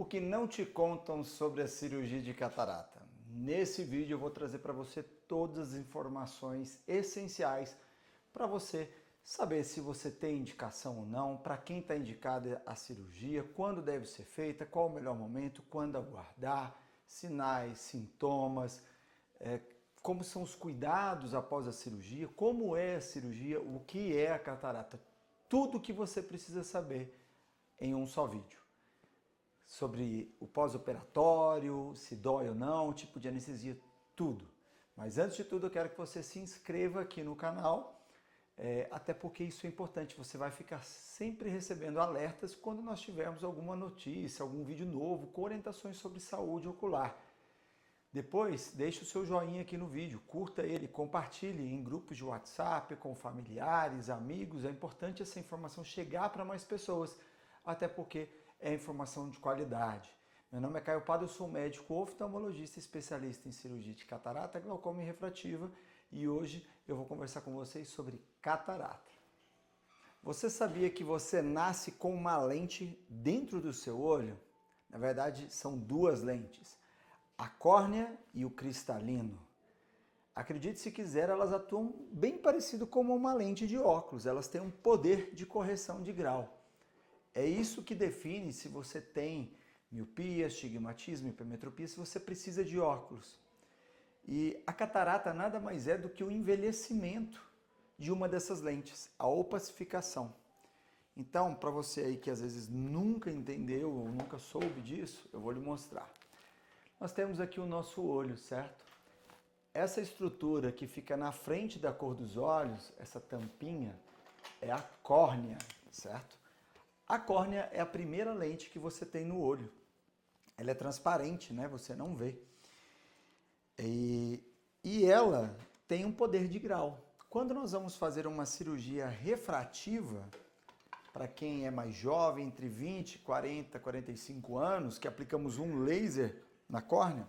O que não te contam sobre a cirurgia de catarata. Nesse vídeo eu vou trazer para você todas as informações essenciais para você saber se você tem indicação ou não, para quem está indicada a cirurgia, quando deve ser feita, qual o melhor momento, quando aguardar, sinais, sintomas, como são os cuidados após a cirurgia, como é a cirurgia, o que é a catarata. Tudo o que você precisa saber em um só vídeo. Sobre o pós-operatório, se dói ou não, tipo de anestesia, tudo. Mas antes de tudo eu quero que você se inscreva aqui no canal, até porque isso é importante, você vai ficar sempre recebendo alertas quando nós tivermos alguma notícia, algum vídeo novo com orientações sobre saúde ocular. Depois, deixe o seu joinha aqui no vídeo, curta ele, compartilhe em grupos de WhatsApp, com familiares, amigos. É importante essa informação chegar para mais pessoas, até porque é informação de qualidade. Meu nome é Caio Pado, eu sou médico oftalmologista especialista em cirurgia de catarata, glaucoma e refrativa, e hoje eu vou conversar com vocês sobre catarata. Você sabia que você nasce com uma lente dentro do seu olho? Na verdade, são duas lentes, a córnea e o cristalino. Acredite se quiser, elas atuam bem parecido como uma lente de óculos, elas têm um poder de correção de grau. É isso que define se você tem miopia, astigmatismo, hipermetropia, se você precisa de óculos. E a catarata nada mais é do que o envelhecimento de uma dessas lentes, a opacificação. Então, para você aí que às vezes nunca entendeu ou nunca soube disso, eu vou lhe mostrar. Nós temos aqui o nosso olho, certo? Essa estrutura que fica na frente da cor dos olhos, essa tampinha, é a córnea, certo? A córnea é a primeira lente que você tem no olho. Ela é transparente, né? Você não vê. E ela tem um poder de grau. Quando nós vamos fazer uma cirurgia refrativa, para quem é mais jovem, entre 20, 40, 45 anos, que aplicamos um laser na córnea,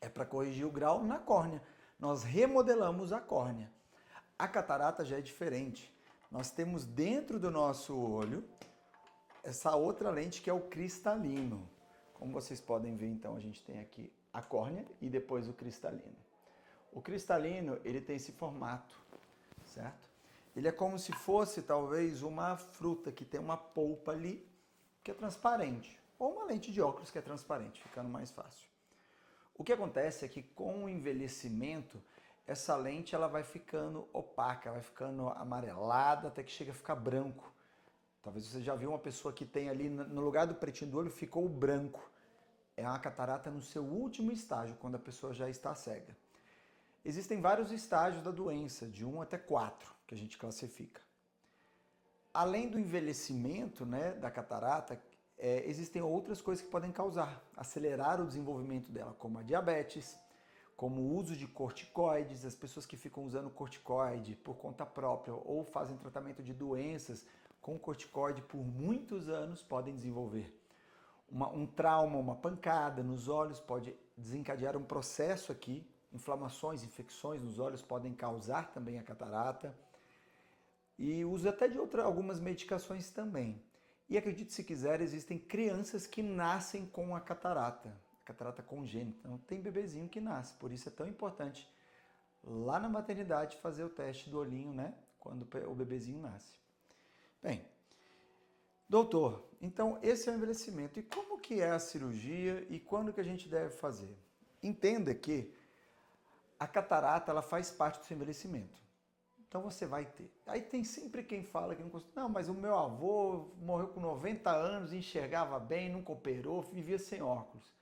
é para corrigir o grau na córnea. Nós remodelamos a córnea. A catarata já é diferente. Nós temos dentro do nosso olho essa outra lente que é o cristalino. Como vocês podem ver, então, a gente tem aqui a córnea e depois o cristalino. O cristalino, ele tem esse formato, certo? Ele é como se fosse, talvez, uma fruta que tem uma polpa ali, que é transparente. Ou uma lente de óculos que é transparente, ficando mais fácil. O que acontece é que com o envelhecimento, essa lente ela vai ficando opaca, vai ficando amarelada, até que chega a ficar branco. Talvez você já viu uma pessoa que tem ali, no lugar do pretinho do olho, ficou o branco. É uma catarata no seu último estágio, quando a pessoa já está cega. Existem vários estágios da doença, de 1 até 4, que a gente classifica. Além do envelhecimento, né, da catarata, existem outras coisas que podem causar, acelerar o desenvolvimento dela, como a diabetes, como o uso de corticoides, as pessoas que ficam usando corticoide por conta própria ou fazem tratamento de doenças com corticoide por muitos anos podem desenvolver. Um trauma, uma pancada nos olhos pode desencadear um processo aqui, inflamações, infecções nos olhos podem causar também a catarata. E uso até de algumas medicações também. E acredite se quiser, existem crianças que nascem com a catarata congênita. Então tem bebezinho que nasce, por isso é tão importante lá na maternidade fazer o teste do olhinho, né? Quando o bebezinho nasce. Bem, doutor, então esse é o envelhecimento. E como que é a cirurgia e quando que a gente deve fazer? Entenda que a catarata ela faz parte do seu envelhecimento. Então você vai ter. Aí tem sempre quem fala que não, mas o meu avô morreu com 90 anos, enxergava bem, nunca operou, vivia sem óculos.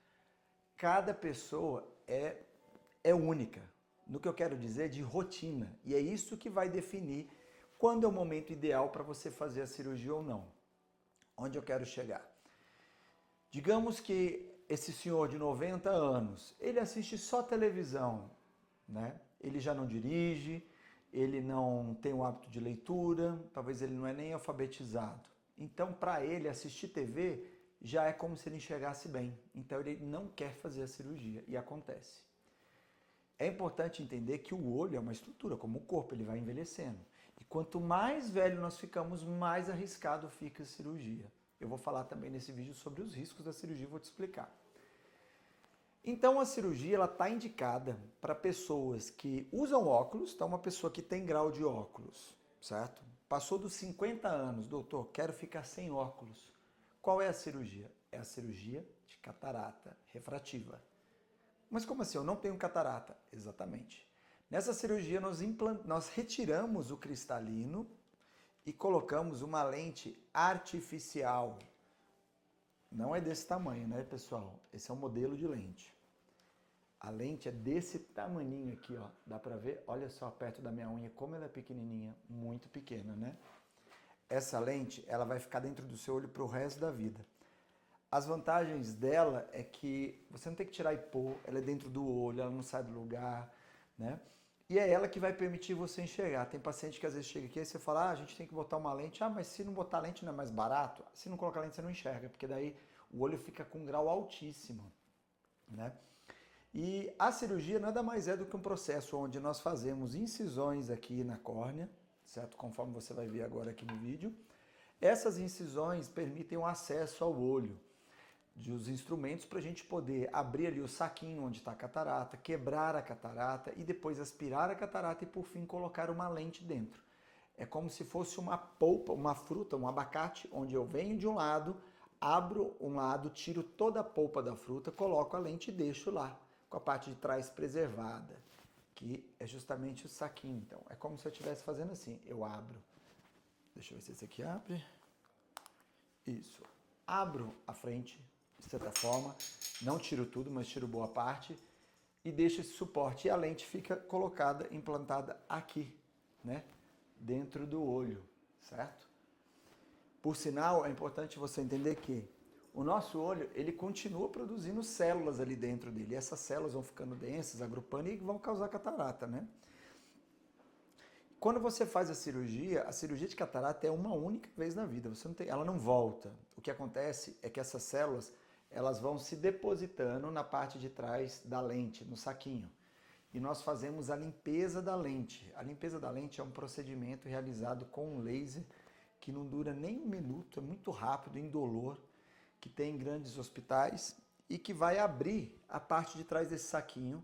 Cada pessoa é única. No que eu quero dizer de rotina. E é isso que vai definir quando é o momento ideal para você fazer a cirurgia ou não. Onde eu quero chegar? Digamos que esse senhor de 90 anos, ele assiste só televisão, né? Ele já não dirige, ele não tem o hábito de leitura, talvez ele não é nem alfabetizado. Então, para ele, assistir TV já é como se ele enxergasse bem. Então, ele não quer fazer a cirurgia e acontece. É importante entender que o olho é uma estrutura, como o corpo, ele vai envelhecendo. E quanto mais velho nós ficamos, mais arriscado fica a cirurgia. Eu vou falar também nesse vídeo sobre os riscos da cirurgia, vou te explicar. Então a cirurgia ela está indicada para pessoas que usam óculos, então uma pessoa que tem grau de óculos, certo? Passou dos 50 anos, doutor, quero ficar sem óculos. Qual é a cirurgia? É a cirurgia de catarata refrativa. Mas como assim? Eu não tenho catarata. Exatamente. Nessa cirurgia nós retiramos o cristalino e colocamos uma lente artificial. Não é desse tamanho, né, pessoal? Esse é um modelo de lente. A lente é desse tamaninho aqui, ó. Dá pra ver? Olha só perto da minha unha como ela é pequenininha, muito pequena, né? Essa lente, ela vai ficar dentro do seu olho pro resto da vida. As vantagens dela é que você não tem que tirar e pôr, ela é dentro do olho, ela não sai do lugar, né? E é ela que vai permitir você enxergar. Tem paciente que às vezes chega aqui e você fala, a gente tem que botar uma lente. Ah, mas se não botar lente não é mais barato? Se não colocar lente você não enxerga, porque daí o olho fica com um grau altíssimo, né? E a cirurgia nada mais é do que um processo onde nós fazemos incisões aqui na córnea, certo? Conforme você vai ver agora aqui no vídeo. Essas incisões permitem o acesso ao olho dos instrumentos para a gente poder abrir ali o saquinho onde está a catarata, quebrar a catarata e depois aspirar a catarata e por fim colocar uma lente dentro. É como se fosse uma polpa, uma fruta, um abacate, onde eu venho de um lado, abro um lado, tiro toda a polpa da fruta, coloco a lente e deixo lá, com a parte de trás preservada, que é justamente o saquinho. Então, é como se eu estivesse fazendo assim, eu abro. Deixa eu ver se esse aqui abre. Isso. Abro a frente, de certa forma, não tiro tudo, mas tiro boa parte e deixo esse suporte. E a lente fica colocada, implantada aqui, né? Dentro do olho, certo? Por sinal, é importante você entender que o nosso olho, ele continua produzindo células ali dentro dele. E essas células vão ficando densas, agrupando e vão causar catarata, né? Quando você faz a cirurgia de catarata é uma única vez na vida, você não tem, ela não volta. O que acontece é que essas células, elas vão se depositando na parte de trás da lente, no saquinho. E nós fazemos a limpeza da lente. A limpeza da lente é um procedimento realizado com um laser que não dura nem um minuto, é muito rápido, indolor, que tem em grandes hospitais e que vai abrir a parte de trás desse saquinho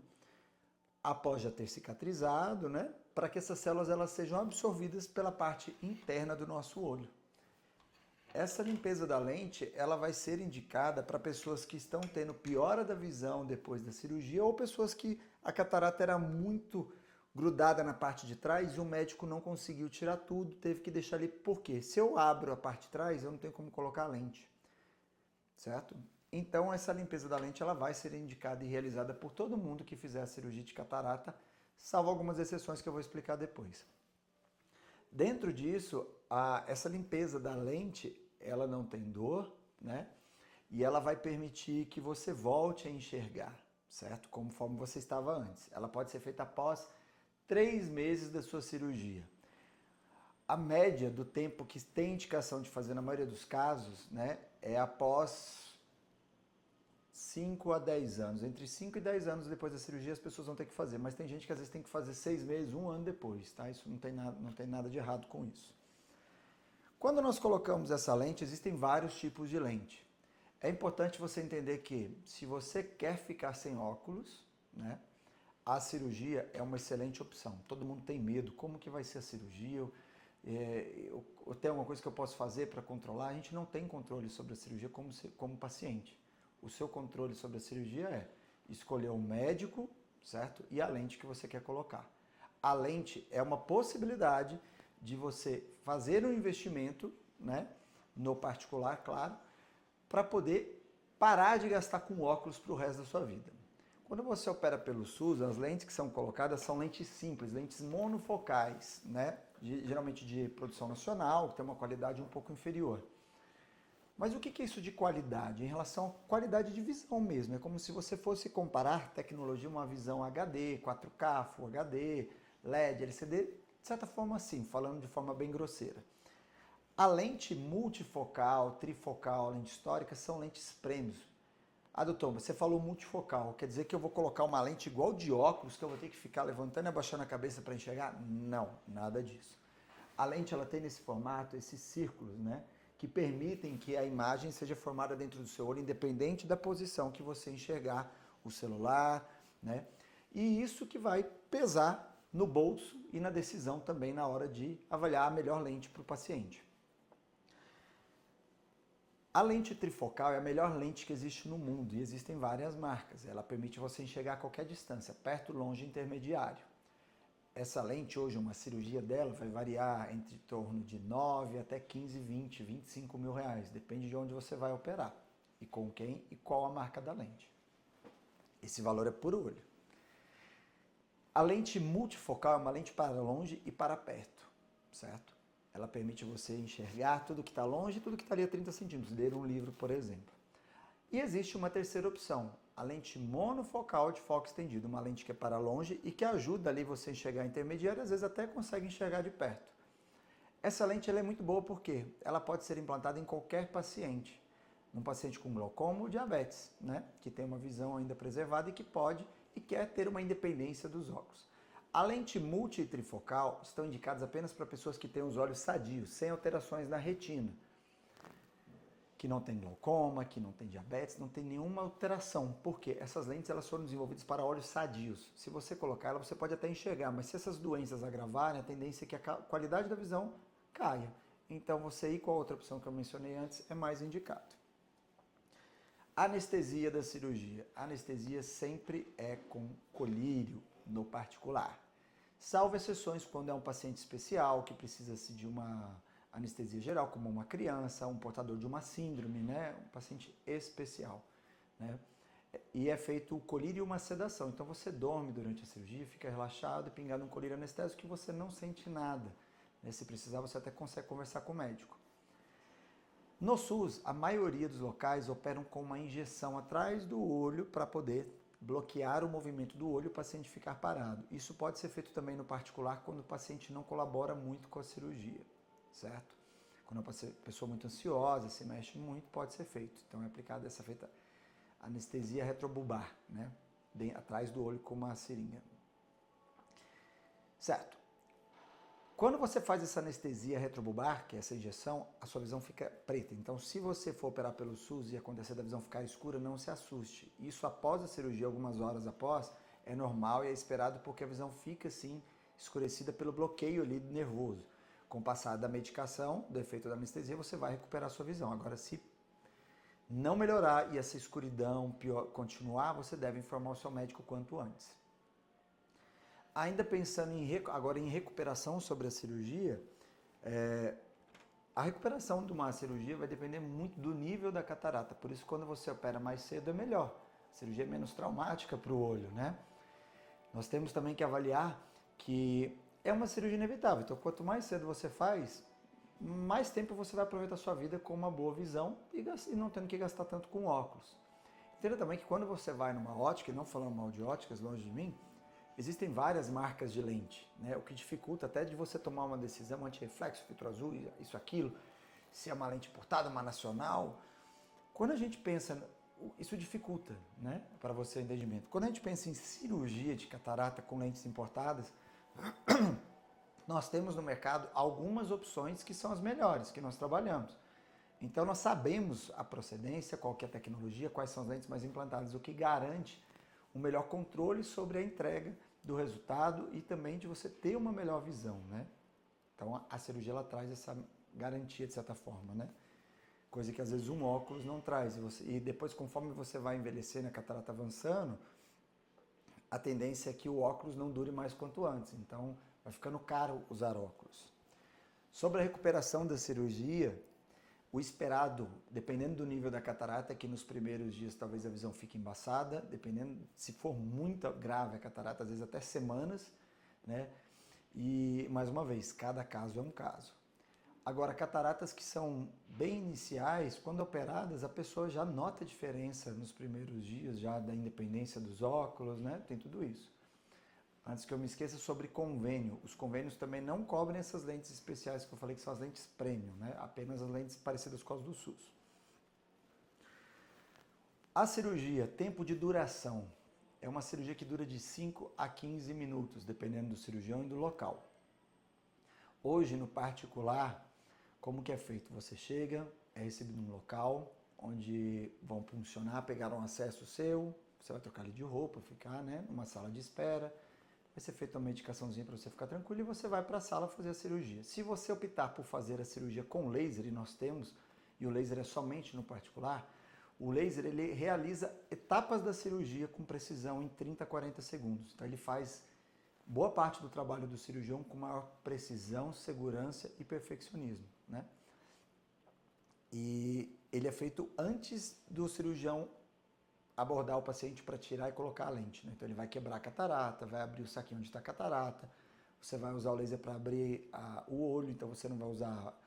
após já ter cicatrizado, né? Para que essas células elas sejam absorvidas pela parte interna do nosso olho. Essa limpeza da lente, ela vai ser indicada para pessoas que estão tendo piora da visão depois da cirurgia ou pessoas que a catarata era muito grudada na parte de trás e o médico não conseguiu tirar tudo, teve que deixar ali. Por quê? Se eu abro a parte de trás, eu não tenho como colocar a lente, certo? Então, essa limpeza da lente ela vai ser indicada e realizada por todo mundo que fizer a cirurgia de catarata, salvo algumas exceções que eu vou explicar depois. Dentro disso, essa limpeza da lente, ela não tem dor, né? E ela vai permitir que você volte a enxergar, certo? Conforme você estava antes. Ela pode ser feita após 3 meses da sua cirurgia. A média do tempo que tem indicação de fazer na maioria dos casos, né, é após 5 a 10 anos. Entre 5 e 10 anos depois da cirurgia as pessoas vão ter que fazer, mas tem gente que às vezes tem que fazer 6 meses, 1 ano depois, tá? Isso não tem nada de errado com isso. Quando nós colocamos essa lente, existem vários tipos de lente. É importante você entender que se você quer ficar sem óculos, né, a cirurgia é uma excelente opção. Todo mundo tem medo, como que vai ser a cirurgia? Eu tenho alguma coisa que eu posso fazer para controlar? A gente não tem controle sobre a cirurgia como paciente. O seu controle sobre a cirurgia é escolher o médico, certo? E a lente que você quer colocar. A lente é uma possibilidade de você fazer um investimento, né, no particular, claro, para poder parar de gastar com óculos para o resto da sua vida. Quando você opera pelo SUS, as lentes que são colocadas são lentes simples, lentes monofocais, né? Geralmente de produção nacional, que tem uma qualidade um pouco inferior. Mas o que é isso de qualidade? Em relação à qualidade de visão mesmo. É como se você fosse comparar tecnologia, uma visão HD, 4K, Full HD, LED, LCD, de certa forma assim, falando de forma bem grosseira. A lente multifocal, trifocal, lente histórica são lentes premium. Ah, doutor, você falou multifocal, quer dizer que eu vou colocar uma lente igual de óculos, que eu vou ter que ficar levantando e abaixando a cabeça para enxergar? Não, nada disso. A lente ela tem nesse formato, esses círculos, né? que permitem que a imagem seja formada dentro do seu olho, independente da posição que você enxergar o celular, né? E isso que vai pesar no bolso e na decisão também na hora de avaliar a melhor lente para o paciente. A lente trifocal é a melhor lente que existe no mundo e existem várias marcas. Ela permite você enxergar a qualquer distância, perto, longe, intermediário. Essa lente hoje, uma cirurgia dela vai variar entre torno de 9 até 15, 20, 25 mil reais. Depende de onde você vai operar e com quem e qual a marca da lente. Esse valor é por olho. A lente multifocal é uma lente para longe e para perto, certo? Ela permite você enxergar tudo que está longe e tudo que está ali a 30 centímetros, ler um livro, por exemplo. E existe uma terceira opção, a lente monofocal de foco estendido, uma lente que é para longe e que ajuda ali você a enxergar intermediário, às vezes até consegue enxergar de perto. Essa lente ela é muito boa porque ela pode ser implantada em qualquer paciente, um paciente com glaucoma ou diabetes, né? Que tem uma visão ainda preservada e que pode e quer ter uma independência dos óculos. A lente multi e trifocal estão indicadas apenas para pessoas que têm os olhos sadios, sem alterações na retina, que não tem glaucoma, que não tem diabetes, não tem nenhuma alteração. Por quê? Essas lentes elas foram desenvolvidas para olhos sadios. Se você colocar ela, você pode até enxergar, mas se essas doenças agravarem, a tendência é que a qualidade da visão caia. Então você ir com a outra opção que eu mencionei antes é mais indicado. Anestesia da cirurgia. A anestesia sempre é com colírio no particular. Salvo exceções quando é um paciente especial que precisa-se de uma anestesia geral, como uma criança, um portador de uma síndrome, né? Um paciente especial, né? E é feito o colírio e uma sedação. Então você dorme durante a cirurgia, fica relaxado e pingado um colírio anestésico que você não sente nada, né? Se precisar, você até consegue conversar com o médico. No SUS, a maioria dos locais operam com uma injeção atrás do olho para poder bloquear o movimento do olho e o paciente ficar parado. Isso pode ser feito também no particular quando o paciente não colabora muito com a cirurgia, certo? Quando é uma pessoa muito ansiosa, se mexe muito, pode ser feito. Então é aplicada essa feita anestesia retrobulbar, né? Bem atrás do olho com uma seringa. Certo? Quando você faz essa anestesia retrobulbar, que é essa injeção, a sua visão fica preta. Então, se você for operar pelo SUS e acontecer da visão ficar escura, não se assuste. Isso após a cirurgia, algumas horas após, é normal e é esperado porque a visão fica, assim, escurecida pelo bloqueio ali nervoso. Com o passar da medicação, do efeito da anestesia, você vai recuperar a sua visão. Agora, se não melhorar e essa escuridão continuar, você deve informar o seu médico quanto antes. Ainda pensando agora em recuperação sobre a cirurgia, a recuperação de uma cirurgia vai depender muito do nível da catarata. Por isso, quando você opera mais cedo, é melhor. A cirurgia é menos traumática para o olho, né? Nós temos também que avaliar que é uma cirurgia inevitável. Então, quanto mais cedo você faz, mais tempo você vai aproveitar a sua vida com uma boa visão e não tendo que gastar tanto com óculos. Entenda também que quando você vai numa ótica, e não falando mal de óticas, longe de mim, existem várias marcas de lente, né? O que dificulta até de você tomar uma decisão anti-reflexo, filtro azul, isso, aquilo, se é uma lente importada, uma nacional. Quando a gente pensa, isso dificulta, né, para você o entendimento. Quando a gente pensa em cirurgia de catarata com lentes importadas, nós temos no mercado algumas opções que são as melhores, que nós trabalhamos. Então nós sabemos a procedência, qual que é a tecnologia, quais são as lentes mais implantadas, o que garante um melhor controle sobre a entrega do resultado e também de você ter uma melhor visão, né? Então a cirurgia ela traz essa garantia de certa forma, né? Coisa que às vezes um óculos não traz. E depois, conforme você vai envelhecendo, a catarata avançando, a tendência é que o óculos não dure mais quanto antes. Então vai ficando caro usar óculos. Sobre a recuperação da cirurgia, o esperado, dependendo do nível da catarata, é que nos primeiros dias talvez a visão fique embaçada, dependendo, se for muito grave a catarata, às vezes até semanas, né? E, mais uma vez, cada caso é um caso. Agora, cataratas que são bem iniciais, quando operadas, a pessoa já nota a diferença nos primeiros dias, já da independência dos óculos, né? Tem tudo isso. Antes que eu me esqueça sobre convênio, os convênios também não cobrem essas lentes especiais que eu falei que são as lentes premium, né? Apenas as lentes parecidas com as do SUS. A cirurgia, tempo de duração, é uma cirurgia que dura de 5 a 15 minutos, dependendo do cirurgião e do local. Hoje, no particular, Como que é feito? Você chega, é recebido num local onde vão funcionar, pegaram acesso seu, você vai trocar ali de roupa, ficar, né, numa sala de espera, vai ser feita uma medicaçãozinha para você ficar tranquilo e você vai para a sala fazer a cirurgia. Se você optar por fazer a cirurgia com laser, e nós temos, e o laser é somente no particular, o laser ele realiza etapas da cirurgia com precisão em 30 a 40 segundos. Então ele faz boa parte do trabalho do cirurgião com maior precisão, segurança e perfeccionismo, né? E ele é feito antes do cirurgião abordar o paciente para tirar e colocar a lente, né? Então ele vai quebrar a catarata, vai abrir o saquinho onde está a catarata, você vai usar o laser para abrir o olho, então você não vai usar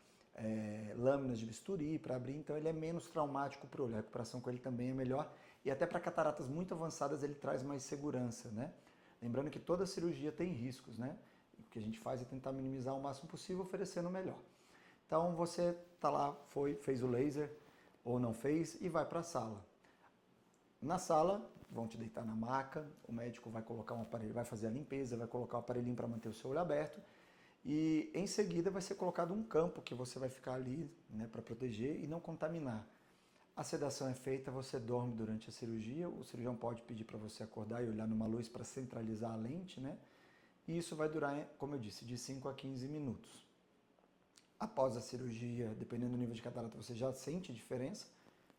lâminas de bisturi para abrir, então ele é menos traumático para o olho, a recuperação com ele também é melhor e até para cataratas muito avançadas ele traz mais segurança, né? Lembrando que toda cirurgia tem riscos, né? E o que a gente faz é tentar minimizar o máximo possível, oferecendo o melhor. Então você tá lá, fez o laser ou não fez e vai para a sala. Na sala, vão te deitar na maca, o médico vai colocar um aparelho, vai fazer a limpeza, vai colocar o aparelhinho para manter o seu olho aberto e em seguida vai ser colocado um campo que você vai ficar ali, né, para proteger e não contaminar. A sedação é feita, você dorme durante a cirurgia, o cirurgião pode pedir para você acordar e olhar numa luz para centralizar a lente, né? E isso vai durar, como eu disse, de 5 a 15 minutos. Após a cirurgia, dependendo do nível de catarata, você já sente diferença,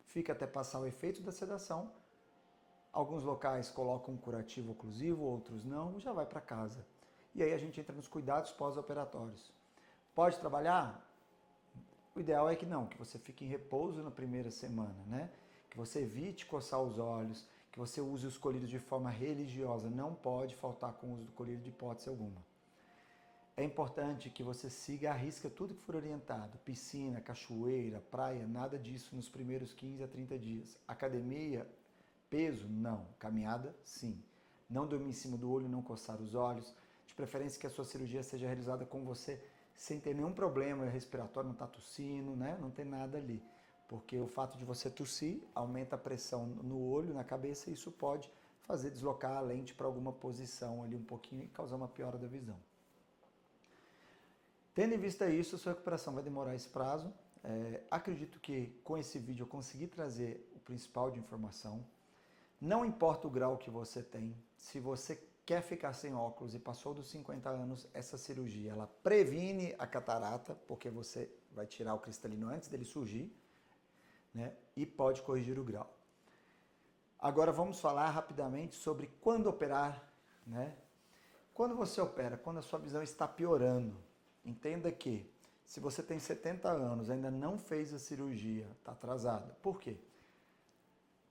fica até passar o efeito da sedação. Alguns locais colocam um curativo oclusivo, outros não, já vai para casa. E aí a gente entra nos cuidados pós-operatórios. Pode trabalhar? O ideal é que não, que você fique em repouso na primeira semana, né? Que você evite coçar os olhos, que você use os colírios de forma religiosa, não pode faltar com o uso do colírio de hipótese alguma. É importante que você siga à risca tudo que for orientado, piscina, cachoeira, praia, nada disso nos primeiros 15 a 30 dias. Academia, peso, não. Caminhada, sim. Não dormir em cima do olho, não coçar os olhos. De preferência que a sua cirurgia seja realizada com você sem ter nenhum problema respiratório, não está tossindo, né? Não tem nada ali. Porque o fato de você tossir aumenta a pressão no olho, na cabeça, e isso pode fazer deslocar a lente para alguma posição ali um pouquinho e causar uma piora da visão. Tendo em vista isso, a sua recuperação vai demorar esse prazo. Acredito que com esse vídeo eu consegui trazer o principal de informação. Não importa o grau que você tem, se você quer ficar sem óculos e passou dos 50 anos, essa cirurgia ela previne a catarata, porque você vai tirar o cristalino antes dele surgir, né? E pode corrigir o grau. Agora vamos falar rapidamente sobre quando operar, né? Quando você opera, quando a sua visão está piorando, entenda que se você tem 70 anos, ainda não fez a cirurgia, está atrasada. Por quê?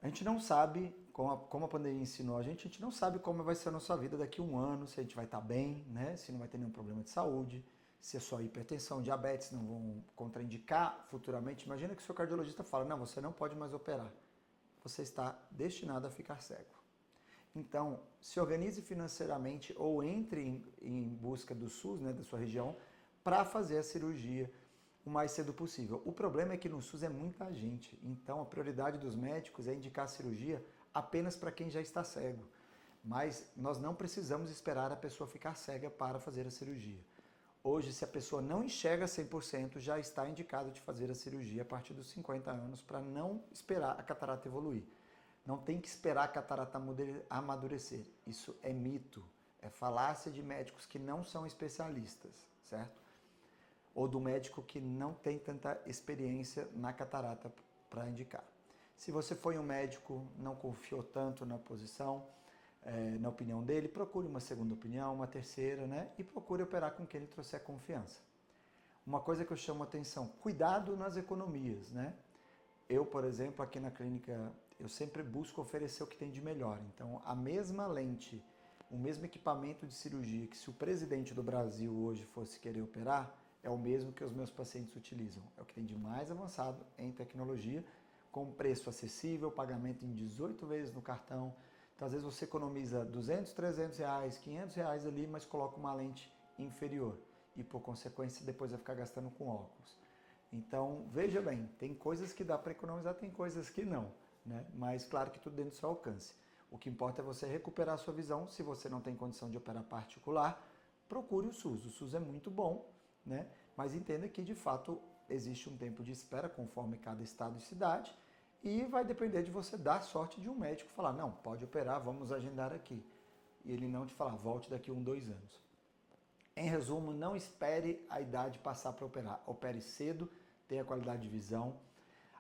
A gente não sabe, como a pandemia ensinou a gente não sabe como vai ser a nossa vida daqui a um ano, se a gente vai estar bem, né? Se não vai ter nenhum problema de saúde, se é só hipertensão, diabetes não vão contraindicar futuramente. Imagina que o seu cardiologista fala, não, você não pode mais operar. Você está destinado a ficar cego. Então, se organize financeiramente ou entre em busca do SUS, né, da sua região, para fazer a cirurgia o mais cedo possível. O problema é que no SUS é muita gente, então a prioridade dos médicos é indicar a cirurgia apenas para quem já está cego. Mas nós não precisamos esperar a pessoa ficar cega para fazer a cirurgia. Hoje, se a pessoa não enxerga 100%, já está indicado de fazer a cirurgia a partir dos 50 anos para não esperar a catarata evoluir. Não tem que esperar a catarata amadurecer. Isso é mito, é falácia de médicos que não são especialistas, certo? Ou do médico que não tem tanta experiência na catarata para indicar. Se você foi um médico, não confiou tanto na posição, na opinião dele, procure uma segunda opinião, uma terceira, né? E procure operar com quem ele trouxer confiança. Uma coisa que eu chamo a atenção, cuidado nas economias, né? Eu, por exemplo, aqui na clínica, eu sempre busco oferecer o que tem de melhor. Então, a mesma lente, o mesmo equipamento de cirurgia que se o presidente do Brasil hoje fosse querer operar, é o mesmo que os meus pacientes utilizam. É o que tem de mais avançado em tecnologia, com preço acessível, pagamento em 18 vezes no cartão. Então, às vezes você economiza 200, 300 reais, 500 reais ali, mas coloca uma lente inferior. E, por consequência, depois vai ficar gastando com óculos. Então, veja bem, tem coisas que dá para economizar, tem coisas que não, né? Mas, claro que tudo dentro do seu alcance. O que importa é você recuperar a sua visão. Se você não tem condição de operar particular, procure o SUS. O SUS é muito bom, né? Mas entenda que, de fato, existe um tempo de espera conforme cada estado e cidade e vai depender de você dar sorte de um médico falar, não, pode operar, vamos agendar aqui. E ele não te falar, volte daqui 1, 2 anos. Em resumo, não espere a idade passar para operar. Opere cedo, tenha qualidade de visão.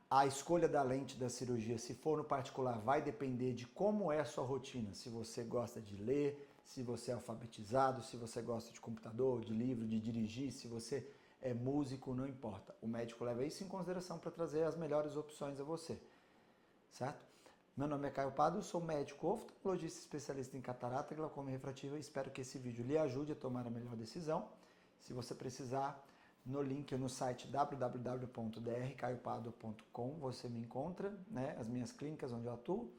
A escolha da lente da cirurgia, se for no particular, vai depender de como é a sua rotina. Se você gosta de ler, se você é alfabetizado, se você gosta de computador, de livro, de dirigir, se você é músico, não importa. O médico leva isso em consideração para trazer as melhores opções a você, certo? Meu nome é Caio Pado, sou médico oftalmologista especialista em catarata, glaucoma refrativa e espero que esse vídeo lhe ajude a tomar a melhor decisão. Se você precisar, no link no site www.drcaiopado.com você me encontra, né, as minhas clínicas onde eu atuo,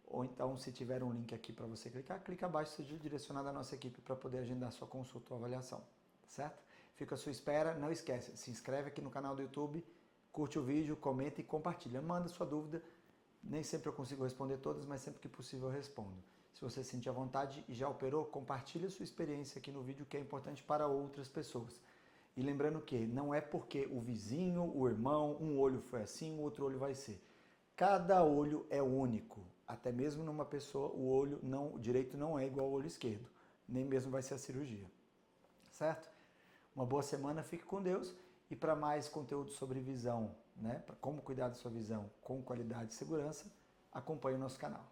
ou então se tiver um link aqui para você clicar, clica abaixo, seja direcionado à nossa equipe para poder agendar sua consulta ou avaliação, certo? Fico à sua espera, não esquece, se inscreve aqui no canal do YouTube, curte o vídeo, comenta e compartilha, manda sua dúvida. Nem sempre eu consigo responder todas, mas sempre que possível eu respondo. Se você sentir à vontade e já operou, compartilhe a sua experiência aqui no vídeo, que é importante para outras pessoas. E lembrando que não é porque o vizinho, o irmão, um olho foi assim, o outro olho vai ser. Cada olho é único. Até mesmo numa pessoa, o direito não é igual ao olho esquerdo. Nem mesmo vai ser a cirurgia. Certo? Uma boa semana, fique com Deus. E para mais conteúdo sobre visão, né, como cuidar da sua visão com qualidade e segurança, acompanhe o nosso canal.